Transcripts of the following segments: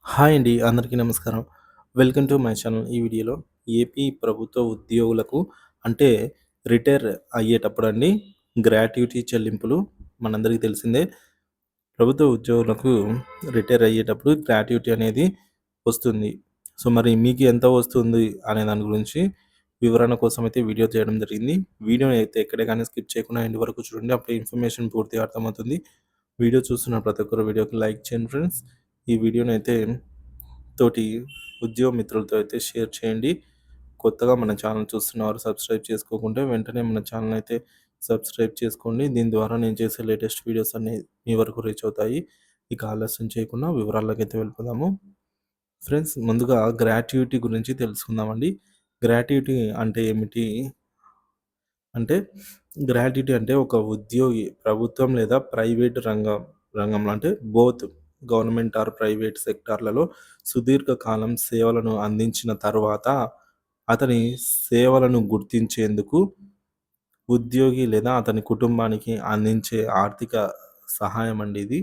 Hi అండి. అందరికీ నమస్కారం. Welcome to my channel. ఈ వీడియోలో ఏపీ ప్రభుత్వ ఉద్యోగులకు అంటే రిటైర్ అయ్యేటప్పుడండి గ్రాట్యుటీ చెల్లింపులు మనందరికీ తెలిసిందే. ప్రభుత్వ ఉద్యోగులకు రిటైర్ అయ్యేటప్పుడు గ్రాట్యుటీ అనేది వస్తుంది. సో, మరి మీకు ఎంత వస్తుంది అనే దాని గురించి వివరణ కోసం అయితే వీడియో చేయడం జరిగింది. వీడియోని అయితే ఎక్కడ గాని స్కిప్ చేయకుండా ఎండ్ వరకు చూడండి. అప్పుడే ఇన్ఫర్మేషన్ పూర్తిగా అర్థమవుతుంది. వీడియో చూస్తున్న ప్రతి ఒక్కరు వీడియోకి లైక్ చేయండి ఫ్రెండ్స్. ఈ వీడియోనైతే తోటి ఉద్యోగ మిత్రులతో అయితే షేర్ చేయండి. కొత్తగా మన ఛానల్ చూస్తున్నవారు సబ్స్క్రైబ్ చేసుకోకుంటే వెంటనే మన ఛానల్ అయితే సబ్స్క్రైబ్ చేసుకోండి. దీని ద్వారా నేను చేసే లేటెస్ట్ వీడియోస్ అన్నీ మీ వరకు రీచ్ అవుతాయి. ఇక ఆలస్యం చేయకుండా వివరాల్లోకైతే వెళ్ళిపోదాము. ఫ్రెండ్స్, ముందుగా గ్రాట్యుటీ గురించి తెలుసుకుందామండి. గ్రాట్యుటీ అంటే ఏమిటి? అంటే గ్రాట్యుటీ అంటే ఒక ఉద్యోగి ప్రభుత్వం లేదా ప్రైవేట్ రంగంలో అంటే బోత్ గవర్నమెంట్ ఆర్ ప్రైవేట్ సెక్టార్లలో సుదీర్ఘకాలం సేవలను అందించిన తర్వాత అతని సేవలను గుర్తించేందుకు ఉద్యోగి లేదా అతని కుటుంబానికి అందించే ఆర్థిక సహాయం అండి ఇది.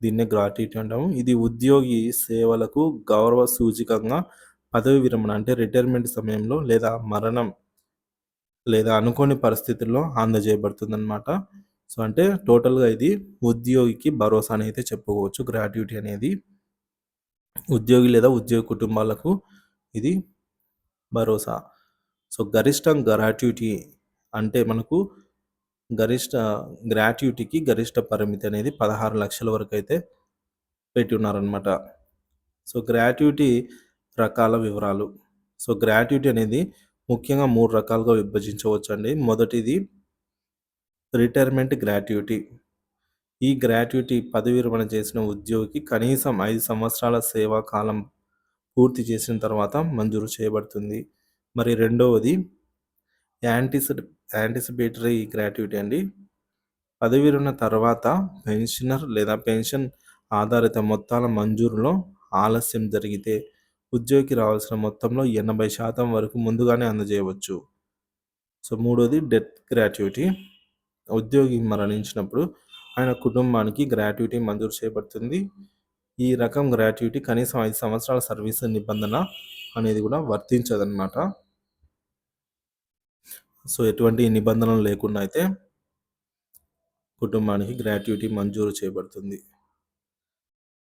దీన్నే గ్రాట్యుటీ అంటాము. ఇది ఉద్యోగి సేవలకు గౌరవ సూచికంగా పదవి విరమణ అంటే రిటైర్మెంట్ సమయంలో లేదా మరణం లేదా అనుకోని పరిస్థితుల్లో అందజేయబడుతుందనమాట. సో, అంటే టోటల్‌గా ఇది ఉద్యోగికి భరోసా అని అయితే చెప్పుకోవచ్చు గ్రాట్యుటీ అనేది. ఉద్యోగి లేదా ఉద్యోగి కుటుంబాలకు ఇది భరోసా. సో, గరిష్టం గ్రాట్యుటీ అంటే మనకు గరిష్ట గ్రాట్యుటీకి గరిష్ట పరిమితి అనేది 16,00,000 వరకైతే పెట్టి ఉన్నారనమాట. సో, గ్రాట్యుటీ రకాల వివరాలు. సో, గ్రాట్యుటీ అనేది ముఖ్యంగా 3 రకాలుగా విభజించవచ్చండి. మొదటిది రిటైర్మెంట్ గ్రాట్యుటీ. ఈ గ్రాట్యుటీ పదవి విరమణ చేసిన ఉద్యోగికి కనీసం 5 సంవత్సరాల సేవా కాలం పూర్తి చేసిన తర్వాత మంజూరు చేయబడుతుంది. మరి రెండవది యాంటిసిడ్ యాంటిసిపేటరీ గ్రాట్యుటీ అండి. పదవి విరమణ తర్వాత పెన్షనర్ లేదా పెన్షన్ ఆధారిత మొత్తాల మంజూరులో ఆలస్యం జరిగితే ఉద్యోగికి రావాల్సిన మొత్తంలో 80% వరకు ముందుగానే అందజేయవచ్చు. సో, మూడోది డెత్ గ్రాట్యుటీ. ఉద్యోగి మరణించినప్పుడు ఆయన కుటుంబానికి గ్రాట్యుటీ మంజూరు చేయబడుతుంది. ఈ రకం గ్రాట్యుటీ కనీసం 5 సంవత్సరాల సర్వీస్ నిబంధన అనేది కూడా వర్తించదనమాట. సో, ఎటువంటి నిబంధనలు లేకుండా అయితే కుటుంబానికి గ్రాట్యుటీ మంజూరు చేయబడుతుంది.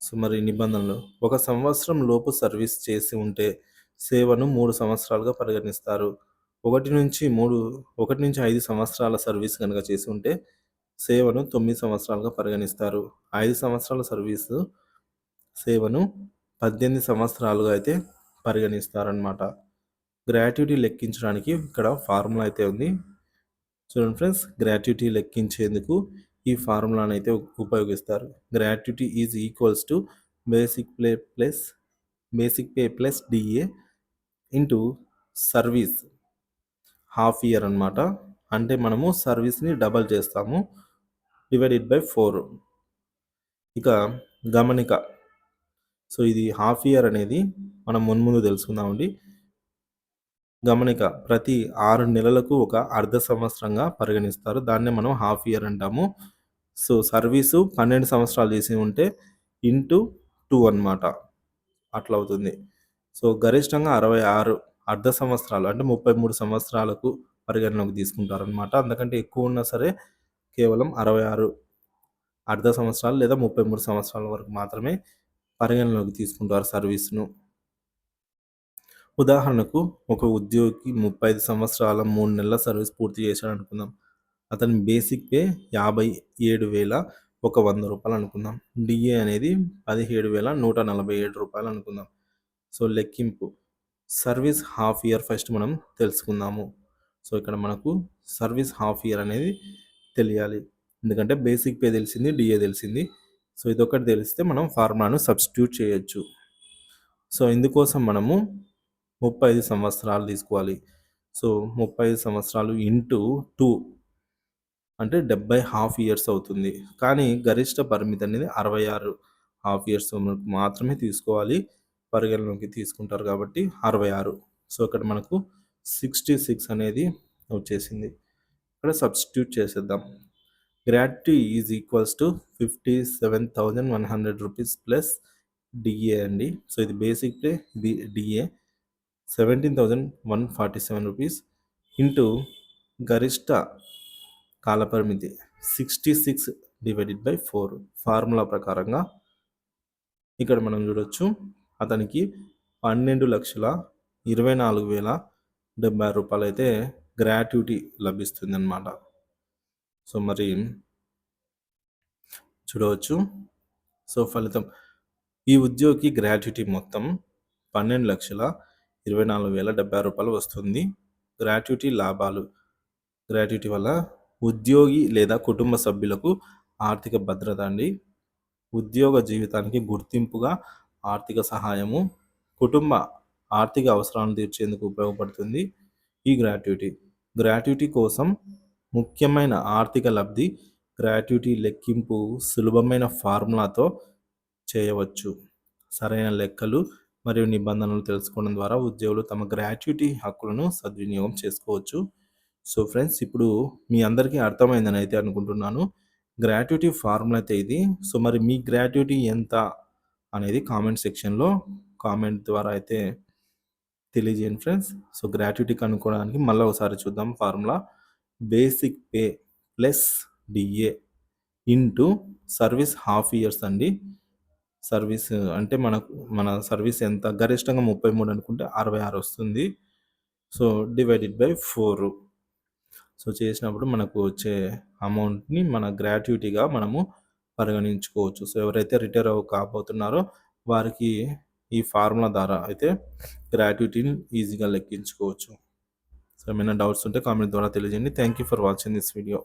సో, మరి నిబంధనలు 1 సంవత్సరం లోపు సర్వీస్ చేసి ఉంటే సేవను 3 సంవత్సరాలుగా పరిగణిస్తారు. 1-5 సంవత్సరాల సర్వీస్ గనుక చేసి ఉంటే సేవను 9 సంవత్సరాలుగా పరిగణిస్తారు. 5 సంవత్సరాల సేవను 18 సంవత్సరాలుగా అయితే పరిగణిస్తారనమాట. గ్రాట్యుటీ లెక్కించడానికి ఇక్కడ ఫార్ములా అయితే ఉంది. చూడండి ఫ్రెండ్స్, గ్రాట్యుటీ లెక్కించేందుకు ఈ ఫార్ములానైతే ఉపయోగిస్తారు. Gratuity is equals to basic pay plus DA into service half year అనమాట. అంటే మనము సర్వీస్ని డబల్ చేస్తాము, డివైడెడ్ బై 4. ఇక గమనిక. సో, ఇది హాఫ్ ఇయర్ అనేది మనం మున్ముందు తెలుసుకుందామండి. గమనిక, ప్రతి 6 నెలలకు ఒక అర్ధ సంవత్సరంగా పరిగణిస్తారు. దాన్నే మనం హాఫ్ ఇయర్ అంటాము. సో, సర్వీసు 12 సంవత్సరాలు చేసి ఉంటే ఇంటూ 2 అనమాట. అట్లా అవుతుంది. సో, గరిష్టంగా 66 అర్ధ సంవత్సరాలు అంటే 33 సంవత్సరాలకు పరిగణలోకి తీసుకుంటారనమాట. అంతకంటే ఎక్కువ ఉన్నా సరే కేవలం 66 అర్ధ సంవత్సరాలు లేదా 33 సంవత్సరాల వరకు మాత్రమే పరిగణలోకి తీసుకుంటారు సర్వీస్‌ను. ఉదాహరణకు, ఒక ఉద్యోగి 35 సంవత్సరాల 3 నెలల సర్వీస్ పూర్తి చేశాడనుకుందాం. అతని బేసిక్ పే రూ. 57,100 అనుకుందాం. డిఏ అనేది రూ. 17,147 అనుకుందాం. సో, లెక్కింపు. సర్వీస్ హాఫ్ ఇయర్ ఫస్ట్ మనం తెలుసుకుందాము. సో, ఇక్కడ మనకు సర్వీస్ హాఫ్ ఇయర్ అనేది తెలియాలి. ఎందుకంటే బేసిక్ పే తెలిసింది, డిఏ తెలిసింది. సో, ఇదొకటి తెలిస్తే మనం ఫార్ములాను సబ్స్టిట్యూట్ చేయొచ్చు. సో, ఇందుకోసం మనము 35 సంవత్సరాలు తీసుకోవాలి. సో, 35 సంవత్సరాలు ఇంటూ 2 అంటే 70 హాఫ్ ఇయర్స్ అవుతుంది. కానీ గరిష్ట పరిమితి అనేది 66 హాఫ్ ఇయర్స్ మాత్రమే తీసుకోవాలి. పరిగణలోకి తీసుకుంటారు కాబట్టి 66. సో, ఇక్కడ మనకు 66 అనేది వచ్చేసింది. ఇక్కడ సబ్స్టిట్యూట్ చేసేద్దాం. గ్రాట్యుటీ ఈజ్ ఈక్వల్స్ టు రూ. 57,100 ప్లస్ డిఏ అండి. సో ఇది బేసిక్ పే, ఇది డిఏ 17,147 రూపీస్ ఇంటూ గరిష్ట కాలపరిమితి 66/4 ఫార్ములా ప్రకారంగా ఇక్కడ మనం చూడొచ్చు అతనికి 12,24,070 రూపాయలు అయితే గ్రాట్యుటీ లభిస్తుంది అన్నమాట. సో మరి చూడవచ్చు. సో ఫలితం ఈ ఉద్యోగికి గ్రాట్యుటీ మొత్తం 12,24,070 రూపాయలు వస్తుంది. గ్రాట్యుటీ లాభాలు, గ్రాట్యుటీ వల్ల ఉద్యోగి లేదా కుటుంబ సభ్యులకు ఆర్థిక భద్రత అండి, ఉద్యోగ జీవితానికి గుర్తింపుగా ఆర్థిక సహాయము, కుటుంబ ఆర్థిక అవసరాలను తీర్చేందుకు ఉపయోగపడుతుంది ఈ గ్రాట్యుటీ కోసం ముఖ్యమైన ఆర్థిక లబ్ధి గ్రాట్యుటీ లెక్కింపు సులభమైన ఫార్ములాతో చేయవచ్చు. సరైన లెక్కలు మరియు నిబంధనలు తెలుసుకోవడం ద్వారా ఉద్యోగులు తమ గ్రాట్యుటీ హక్కులను సద్వినియోగం చేసుకోవచ్చు. సో ఫ్రెండ్స్, ఇప్పుడు మీ అందరికీ అర్థమైందని అయితే అనుకుంటున్నాను. గ్రాట్యుటీ ఫార్ములా అయితే ఇది. సో మరి మీ గ్రాట్యుటీ ఎంత అనేది కామెంట్ సెక్షన్లో కామెంట్ ద్వారా అయితే తెలియజేయండి ఫ్రెండ్స్. సో గ్రాట్యుటీ కనుక్కోవడానికి మళ్ళీ ఒకసారి చూద్దాం. Formula basic pay plus DA into service half years అండి. సర్వీస్ అంటే మన సర్వీస్ ఎంత గరిష్టంగా 33 అనుకుంటే 66 వస్తుంది. సో /4. సో చేసినప్పుడు మనకు వచ్చే అమౌంట్ని మన గ్రాట్యుటీగా మనము పరిగణించుకోవచ్చు. సో ఎవరైతే రిటైర్ కాబోతున్నారో వారికి ఈ ఫార్ములా ద్వారా అయితే గ్రాట్యుటీని ఈజీగా లెక్కించుకోవచ్చు. సో ఏమైనా డౌట్స్ ఉంటే కామెంట్ ద్వారా తెలియజేయండి. Thank you for watching this video.